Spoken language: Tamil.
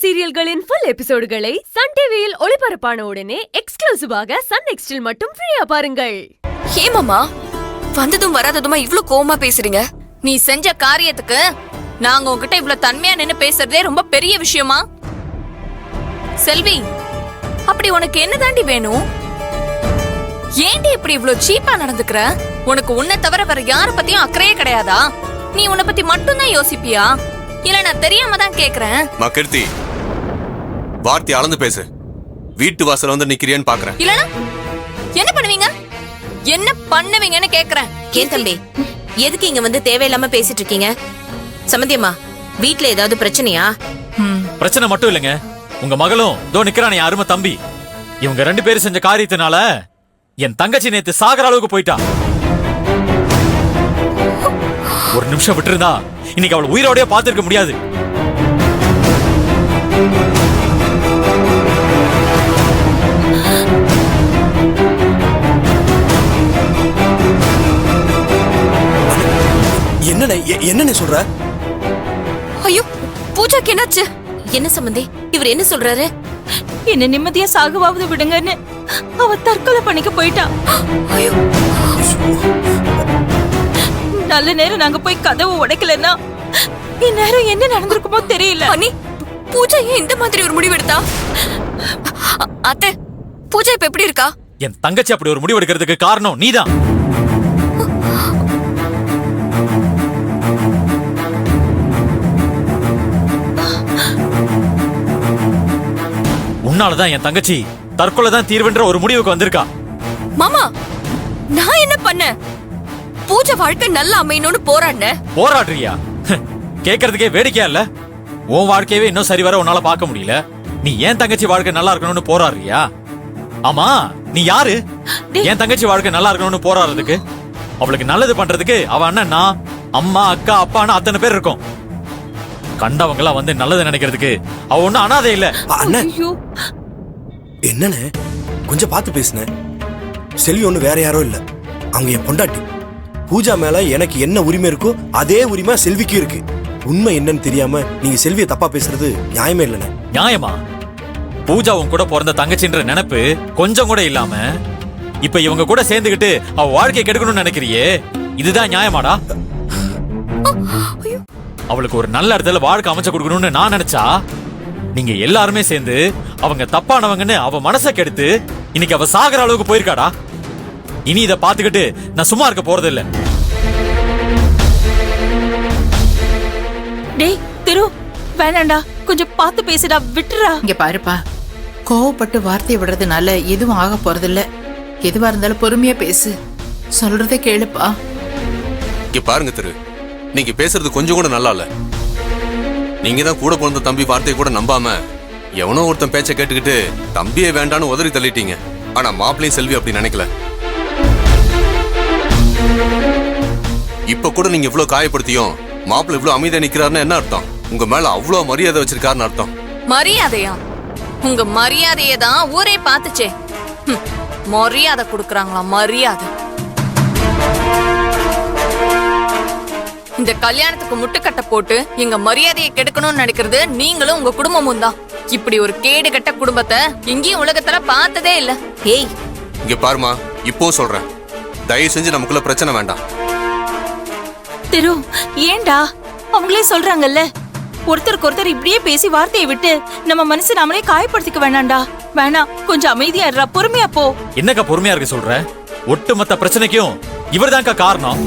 சீரியல்களின் ஃபுல் எபிசோடுகளை சன் டிவியில் ஒளிபரப்பான உடனே எக்ஸ்க்ளூசிவாக சன் நெக்ஸ்டில் மட்டும் ஃப்ரீயா பாருங்கள். ஏமாமா வந்ததும் வராததுமா இவ்ளோ கோவமா பேசுறீங்க? நீ செஞ்ச காரியத்துக்கு நாங்க உன்கிட்ட இவ்ளோ தன்மையா நின்னு பேசுறதே ரொம்ப பெரிய விஷயமா? செல்வி, அப்படி உனக்கு என்ன தாண்டி வேணும்? ஏண்டி இப்படி இவ்ளோ சீப்பா நடந்துக்கிற? உனக்கு உன்னை தவிர வேற யார பத்தியும் அக்கறையே கிடையாதா? நீ உன்னை பத்தி மட்டும்தான் யோசிப்பியா? இல்ல நான் தெரியாம தான் கேக்குறேன். கீர்த்தி, வார்த்தை அளந்து பேசு. வீட்டு வாசல்ல வந்து நிக்கிறியான்னு பாக்குறேன். இல்லனா என்ன பண்ணுவீங்க? என்ன பண்ணுவீங்கன்னு கேக்குறேன். ஏன் தம்பி, எதுக்கு இங்க வந்து தேவையில்லாம பேசிட்டு இருக்கீங்க? சம்பந்தியம்மா, வீட்ல ஏதாவது பிரச்சனையா? பிரச்சனை மட்டும் இல்லைங்க, உங்க மகளும் தோ நிக்கிறானே அருமை தம்பி, இவங்க 2 பேரும் செஞ்ச காரியத்தினால என் தங்கச்சி நேத்து சாகர அளவுக்கு போயிட்டா. ஒரு நிமிஷம் விட்டுருந்தா இன்னைக்கு அவளை உயிரோடய பார்த்திருக்க முடியாது. என்ன சொல்ற? ஐயோ, பூஜாக்கு என்னாச்சு? என்ன சம்பந்தி, இவர் என்ன சொல்றாரு? என்ன நிம்மதியா சாகுவாவது விடுங்கன்னு அவ தற்கொலை பண்ணிக்க போயிட்டா. ஐயோ, நல்ல நேரம் நாங்க போய் கதவு உடைக்கலன்னா இந்நேரம் என்ன நடந்திருக்குமோ தெரியல. அண்ணி, பூஜா ஏன் இந்த மாதிரி ஒரு முடிவு எடுத்தா? அத்தை, பூஜா இப்ப எப்படி இருக்கா? என் தங்கச்சி அப்படி ஒரு முடிவு எடுக்கிறதுக்கு காரணம் நீதான். உன்னாலதான் என் தங்கச்சி தற்கொலை தான் தீர்வுன்ற ஒரு முடிவுக்கு வந்திருக்கா. மாமா, நான் என்ன பண்ண? பூஜா வாழ்க்கை நல்லா அமையணும்னு போராடுறியா? கேக்குறதுக்கே வேடிக்கையா இல்ல? உன் வாழ்க்கையவே இன்னும் சரிவர உன்னால பார்க்க முடியல, நீ ஏன் தங்கச்சி வாழ்க்கை நல்லா இருக்கணும்னு போராடுறியா? ஆமா, நீ யாரு என் தங்கச்சி வாழ்க்கை நல்லா இருக்கணும்னு போராடுறதுக்கு? அவளுக்கு நல்லது பண்றதுக்கு அவ அண்ணன், நான், அம்மா, அக்கா, அப்பான்னு அத்தனை பேர் இருக்கோம். கண்டவங்க எல்லாம் வந்து நல்லது நினைக்கிறதுக்கு அவ ஒண்ணும் அனாதை இல்ல. என்னன்னு கொஞ்சம் பார்த்து பேசுன. செல்வி ஒண்ணு வேற யாரோ இல்ல, அவங்க என் பொண்டாட்டி. பூஜா மேல எனக்கு என்ன உரிமை இருக்கோ அதே உரிமை செல்விக்கு இருக்கு. உண்மை என்னன்னு தெரியாம நீங்க செல்வியை தப்பா பேசுறது நியாயமே இல்லைன்னு. நியாயமா? பூஜா உன் கூட பிறந்த தங்கச்சின்ற நினைப்பு கொஞ்சம் கூட இல்லாம இப்ப இவங்க கூட சேர்ந்துகிட்டு அவ வாழ்க்கையை கெடுக்கணும்னு நினைக்கிறியே, இதுதான் நியாயமாடா? அவளுக்கு ஒரு நல்ல இடத்துல வாழ்க்கை அமைச்சு கொடுக்கணும்னு நான் நினைச்சா நீங்க எல்லாருமே சேர்ந்து அவங்க தப்பானவங்கன்னு அவ மனசை கெடுத்து இன்னைக்கு அவ சாகர அளவுக்கு போயிருக்காடா. இனி இத பாத்துக்கிட்டு நான் சும்மா இருக்க போறது இல்ல. டேய் திரு, வேணாண்டா, கொஞ்சம் பார்த்து பேசுடா, விட்டுறா. இங்க பாருப்பா, கோவப்பட்டு வார்த்தை விடுறதுனால எதுவும் ஆக போறதில்ல. எதுவா இருந்தாலும் பொறுமையா பேசு, சொல்றதை கேளுப்பா. இங்க பாருங்க திரு, நீங்க பேசுறது கொஞ்சம் கூட நல்லா இல்ல. நீங்க தான் கூட பிறந்த தம்பி வார்த்தையை கூட நம்பாம எவனோ ஒருத்தன் பேச்ச கேட்டுக்கிட்டு தம்பியே வேண்டான்னு உதறி தள்ளிட்டீங்க. ஆனா மாப்பிள்ளையும் செல்வி அப்படி நினைக்கல. இப்ப கூட நீங்க இவ்வளவு காயப்படுத்தியும் மாப்பிள்ளை இவ்வளவு அமைதியா நிக்கிறாருன்னு என்ன அர்த்தம்? உங்க மேல அவ்வளவு மரியாதை வச்சிருக்காருன்னு அர்த்தம். மரியாதையா? உங்க மரியாதையை தான் ஊரே பாத்துச்சே. மரியாதை கொடுக்கறாங்களா? மரியாதை? இந்த கல்யாணத்துக்கு முட்டுக்கட்டை போட்டு எங்க மரியாதையை கெடுக்கணும்னு நினைக்கிறது நீங்களும் உங்க குடும்பமும் தான். இப்படி ஒரு கேடு கட்ட குடும்பத்தை எங்கேயும் உலகத்துல பார்த்ததே இல்ல. ஏய், இங்க பாருமா, இப்போ சொல்றேன், தயவு செஞ்சு நமக்குள்ள பிரச்சனை வேண்டாம். திரு, ஏண்டா? அவங்களே சொல்றாங்கல்ல, ஒருத்தருக்கு ஒருத்தர் இப்படியே பேசி வார்த்தையை விட்டு நம்ம மனசு நாமளே காயப்படுத்திக்க வேணாண்டா. வேணா, கொஞ்சம் அமைதியா இருடா, பொறுமையா போ. என்னக்கா பொறுமையா இருக்க சொல்ற? ஒட்டுமொத்த பிரச்சனைக்கும் இவர்தான்க்கா காரணம்.